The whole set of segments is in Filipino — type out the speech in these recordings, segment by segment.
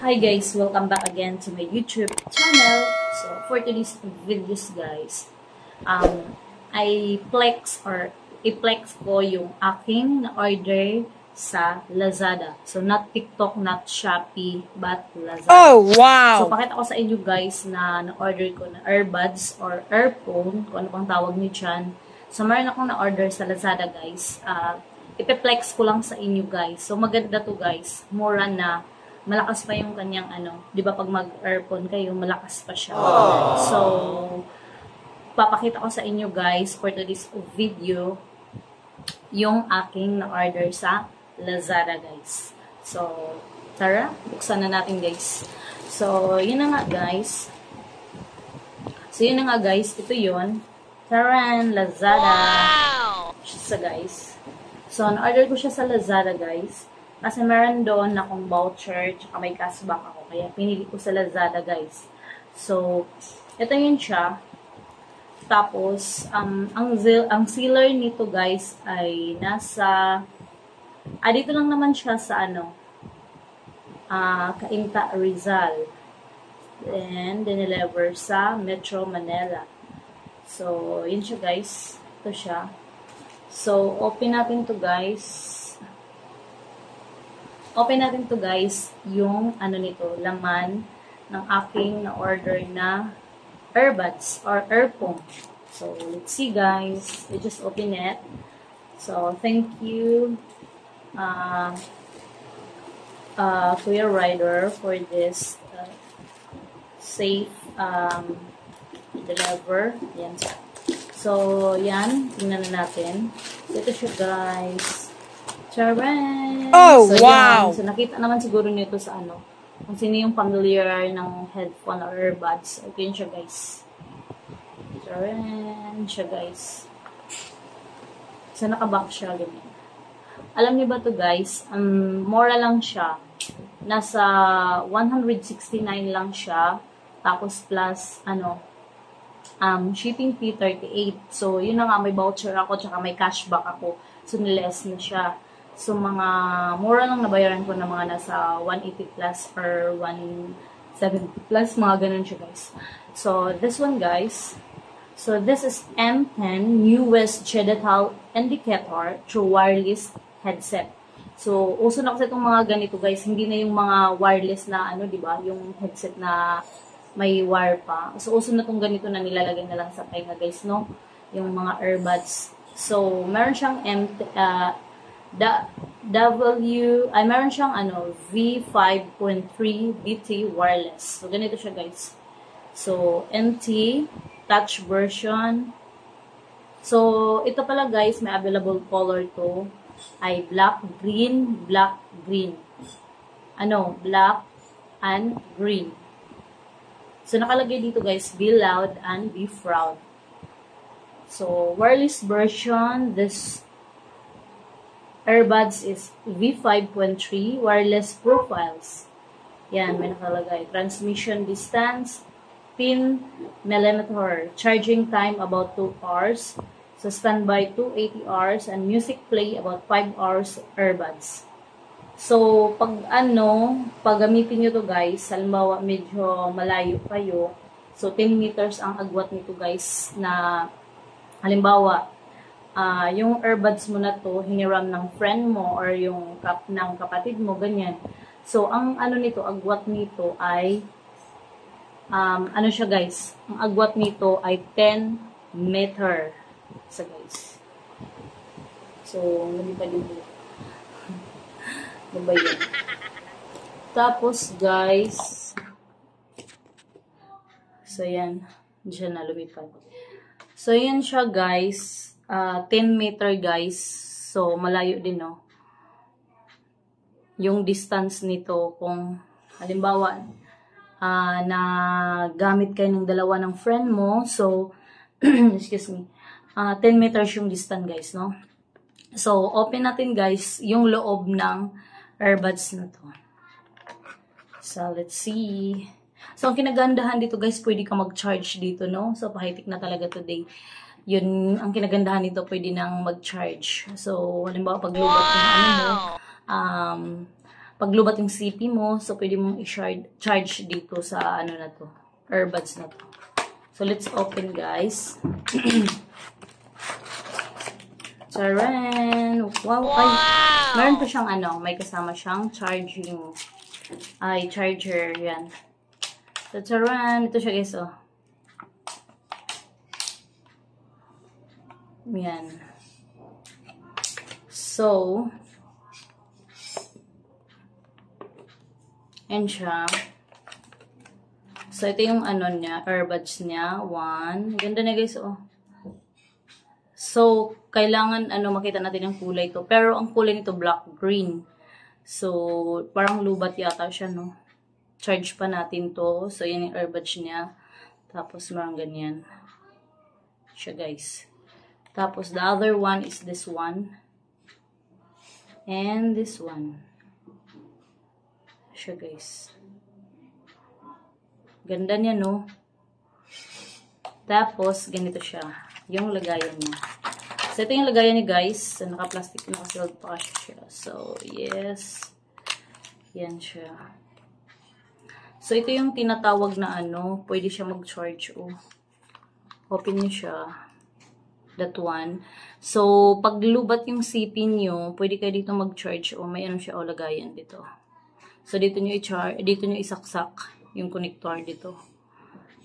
Hi guys, welcome back again to my YouTube channel. So for today's videos guys, i-flex ko yung aking na-order sa Lazada. So not TikTok, not Shopee, but Lazada. Oh, wow! So pakita ko sa inyo guys na na-order ko na earbuds or earphone, kung ano pang tawag niyo dyan. So meron akong na-order sa Lazada guys. Ipe-flex ko lang sa inyo guys. So maganda to guys. Mura na. Malakas pa yung kanyang di ba pag mag-earphone kayo, malakas pa siya. So, papakita ko sa inyo guys for today's video yung aking na-order sa Lazada guys. So, tara, buksan na natin guys. So, yun na nga guys. Ito yun. Taran, Lazada. Wow! Siya guys. So, na-order ko siya sa Lazada guys. Kasi meron doon akong voucher, tsaka may cashback ako. Kaya pinili ko sa Lazada, guys. So, ito yun siya. Tapos, ang sealer nito, guys, ay nasa... dito lang naman siya sa, Cainta, Rizal. And, dinelever sa Metro Manila. So, yun siya, guys. Ito siya. So, open natin to guys. Open natin to guys, yung nito, laman ng aking na-order na earbuds or earphone. So, let's see guys. I just open it. So, thank you Kuya Rider for this safe deliver. Yan. So, yan. Tingnan na natin. So, ito siya guys. Charan! Oh, so, wow! Yan. So, nakita naman siguro nito sa kung sino yung familiar ng headphone or earbuds. Ito yun siya, guys. Charan! Siya, guys. So, nakabox siya. Ganyan. Alam niyo ba to guys? Mura lang siya. Nasa 169 lang siya. Tapos, plus, shipping fee 38. So, yun na nga, may voucher ako, tsaka may cashback ako. So, niless na siya. So, mga mura lang nabayaran ko na mga nasa 180 plus or 170 plus, mga ganun siya, guys. So, this one, guys. So, this is M10 newest digital indicator through wireless headset. So, uso na kasi itong mga ganito, guys. Hindi na yung mga wireless na, diba? Yung headset na may wire pa. So, uso na itong ganito na nilalagay na lang sa tenga, guys, no? Yung mga earbuds. So, meron siyang meron siyang V5.3 BT wireless. So, ganito siya guys. So, NT, touch version. So, ito pala guys, may available color to ay black, green. Black and green. So, nakalagay dito guys, be loud and be proud. So, wireless version, this earbuds is V5.3 wireless profiles. Yan, may nakalagay. Transmission distance, pin millimeter. Charging time about 2 hours. So, standby 280 hours. And music play about 5 hours earbuds. So, pag gamitin nyo to guys, halimbawa medyo malayo kayo. So, 10 meters ang agwat nito guys na halimbawa, yung earbuds mo na to, hiniram ng friend mo or yung ng kapatid mo, ganyan. So, ang nito, agwat nito ay, siya guys, ang agwat nito ay 10 meter. So, guys. So, lumipad dito. Ano ba yun? Tapos, guys, so, yan. Hindi siya na lumipad. So, yan siya, guys. 10 meter guys. So, malayo din, no? Yung distance nito, kung halimbawa, na gamit kayo ng dalawa ng friend mo. So, excuse me. 10 meters yung distance, guys, no? So, open natin, guys, yung loob ng earbuds na to. So, let's see. So, ang kinagandahan dito, guys, pwede ka mag-charge dito, no? So, pahitik na talaga today. Yun, ang kinagandahan nito, pwede nang mag-charge. So, halimbawa, paglubat ng paglubat yung CP mo, so pwede mong i-charge dito sa ano na to, earbuds na to. So let's open, guys. Charan! Wow! Ay, meron pa siyang ano, may kasama siyang charging, charger, yan. So, charan! Ito siya, guys, oh. Yan. So, yan siya. So, ito yung ano niya, earbuds niya. One. Ganda na, guys, oh. So, kailangan, makita natin yung kulay to. Pero, ang kulay nito, black-green. So, parang lubat yata siya, no? Charge pa natin to. So, yan yung earbuds niya. Tapos, marang ganyan. Siya, guys. Tapos, the other one is this one. And this one. Siya, guys. Ganda niya, no? Tapos, ganito siya. Yung lagayan niya. So, ito yung lagayan niya, guys. So, naka-plastic, naka-sealed pa siya. So, yes. Yan siya. So, ito yung tinatawag na pwede siya mag-charge. Oh. Open niyo siya. That one. So, pag lubat yung CP niyo, pwede kayo dito mag-charge. Oh, may siya, lagayan dito. So, dito niyo i-charge, dito niyo isaksak yung connector dito.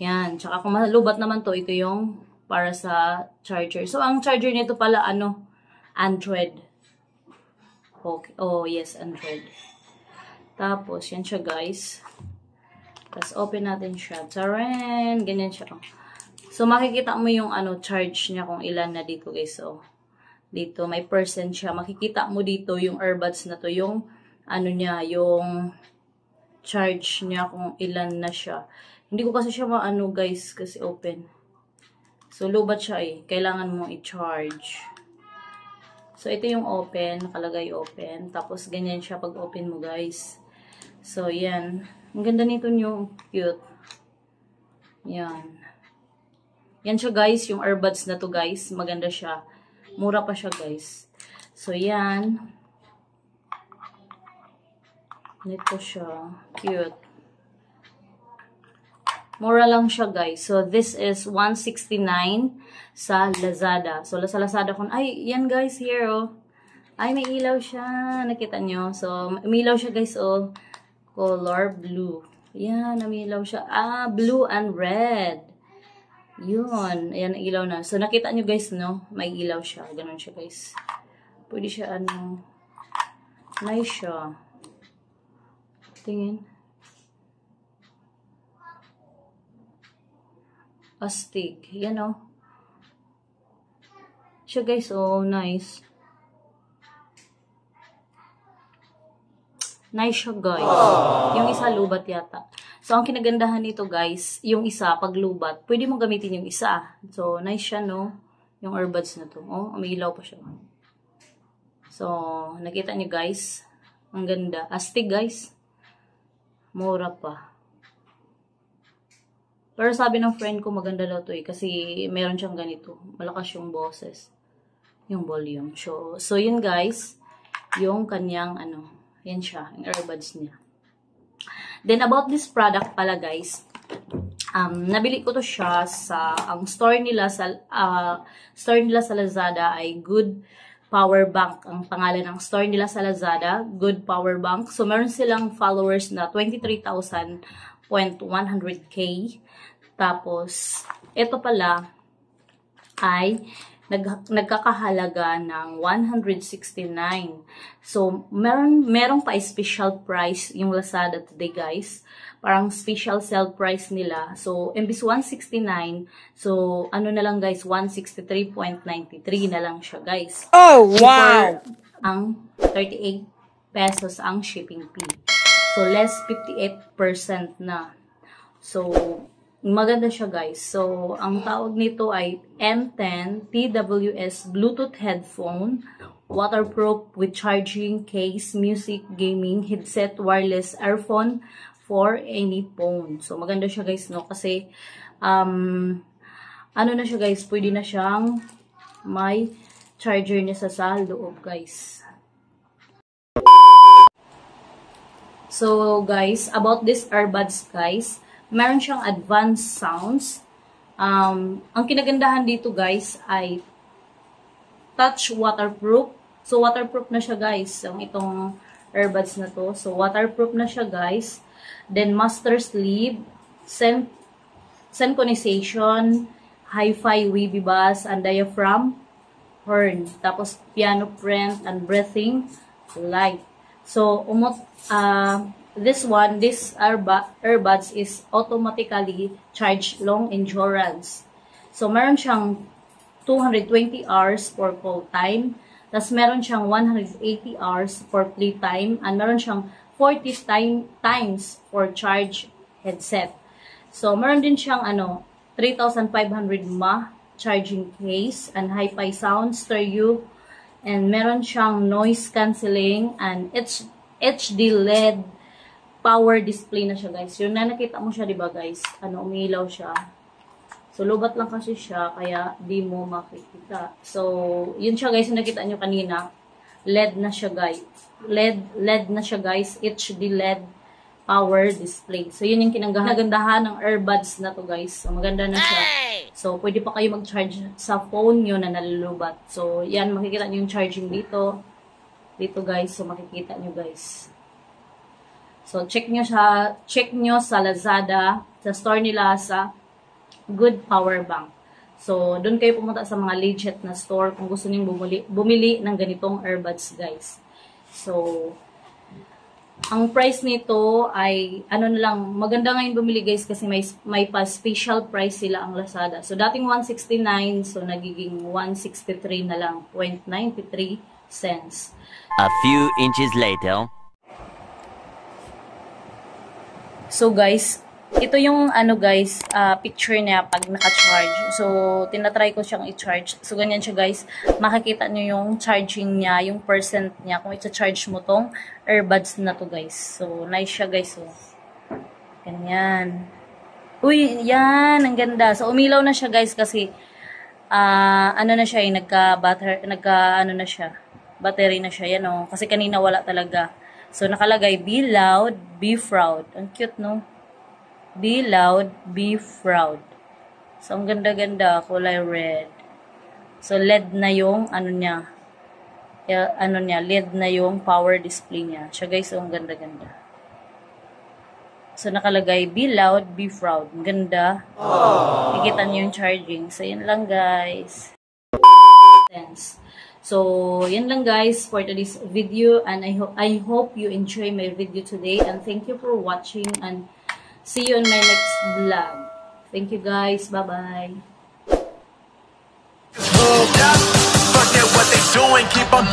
Yan. Tsaka kung malubat naman to, ito yung para sa charger. So, ang charger nito pala, Android. Okay. Oh, yes, Android. Tapos, yan siya, guys. Tapos, open natin siya. Taran! Ganyan siya. So, makikita mo yung, charge niya kung ilan na dito, guys. So, dito, may percent siya. Makikita mo dito yung earbuds na to. Yung, niya, yung charge niya kung ilan na siya. Hindi ko kasi siya guys, kasi open. So, lubat siya eh. Kailangan mo i-charge. So, ito yung open. Nakalagay open. Tapos, ganyan siya pag open mo, guys. So, yan. Ang ganda nito nyo. Cute. Yan. Yan siya, guys. Yung earbuds na to, guys. Maganda siya. Mura pa siya, guys. So, yan. Nito siya. Cute. Mura lang siya, guys. So, this is 169 sa Lazada. So, sa Lazada ko, ay, yan, guys, here, oh. Ay, may ilaw siya. Nakita nyo? So, may ilaw siya, guys, oh. Color blue. Yan, may ilaw siya. Ah, blue and red. Yun. Ayan, ilaw na. So, nakita nyo, guys, no? May ilaw siya. Ganon siya, guys. Pwede siya, nice siya. Tingin. Astig. Yan, oh. Siya, guys. Oh, nice. Nice siya, guys. Yung isa, lubat yata. So, ang kinagandahan nito, guys, yung isa, pag lubat, pwede mo gamitin yung isa. So, nice siya, no? Yung earbuds na to. Oh, may ilaw pa siya. So, nakita niyo, guys. Ang ganda. Astig, guys. Mura pa. Pero sabi ng friend ko, maganda daw to eh. Kasi meron siyang ganito. Malakas yung boses. Yung volume. So yun, guys. Yung kanyang, yan siya. Yung earbuds niya. Then, about this product pala, guys. Nabili ko to siya sa, ang store nila sa Lazada ay Good Power Bank. Ang pangalan ng store nila sa Lazada, Good Power Bank. So, meron silang followers na 23,100K. Tapos, ito pala ay nagkakahalaga ng 169. So, meron pa special price yung Lazada today, guys. Parang special sale price nila. So, imbis 169, so, na lang, guys, 163.93 na lang siya, guys. Oh, wow! Before, ang 38 pesos ang shipping fee. So, less 58% na. So, maganda siya, guys. So, ang tawag nito ay M10 TWS Bluetooth headphone, waterproof with charging case, music, gaming, headset, wireless earphone for any phone. So, maganda siya, guys, no? Kasi, na siya, guys, pwede na siyang may charger niya sa loob, guys. So, guys, about this earbuds, guys, meron siyang advanced sounds. Ang kinagandahan dito, guys, ay touch waterproof. So, waterproof na siya, guys, ang itong earbuds na to. So, waterproof na siya, guys. Then, master sleep, synchronization, hi-fi, wavy bass, and diaphragm horn. Tapos, piano print and breathing light. So, this earbuds is automatically charged long endurance. So, meron siyang 220 hours for call time. Tapos, meron siyang 180 hours for playtime. And meron siyang 40 times for charge headset. So, meron din siyang 3,500 mAh charging case and hi-fi sound stereo. And meron siyang noise cancelling and HD LED power display na siya, guys. Yun na nakita mo siya, diba, guys? Umilaw siya. So, lubat lang kasi siya, kaya di mo makikita. So, yun siya, guys, yung nakita nyo kanina. LED na siya, guys. LED na siya, guys. HD LED power display. So, yun yung kinagandahan ng earbuds na to, guys. So, maganda na siya. So, pwede pa kayo mag-charge sa phone nyo na nalulubat. So, yan, makikita nyo yung charging dito. Dito, guys. So, makikita nyo, guys. So, check nyo sa Lazada, sa store nila sa Good Power Bank. So, doon kayo pumunta sa mga legit na store kung gusto niyo bumili ng ganitong earbuds, guys. So, ang price nito ay, maganda ngayon bumili, guys, kasi may pa-special price sila ang Lazada. So, dating 169, so nagiging 163 na lang, 0.93 cents. A few inches later. So, guys, ito yung, picture niya pag naka-charge. So, tinatry ko siyang i-charge. So, ganyan siya, guys. Makikita nyo yung charging niya, yung percent niya, kung i-charge mo tong earbuds na to, guys. So, nice siya, guys. So, ganyan. Uy, yan, ang ganda. So, umilaw na siya, guys, kasi, na siya, battery na siya, yan, oh. Kasi kanina wala talaga. So, nakalagay, be loud, be proud. Ang cute, no? Be loud, be proud. So, ang ganda-ganda. Kulay red. So, LED na yung, LED na yung power display niya. Siya, guys, ang ganda-ganda. So, nakalagay, be loud, be proud. Ang ganda. Ikita niyo yung charging. So, yun lang, guys. So, yan lang, guys, for today's video. And I hope you enjoy my video today. And thank you for watching. And see you in my next vlog. Thank you, guys. Bye-bye. Forget what they doing, keep on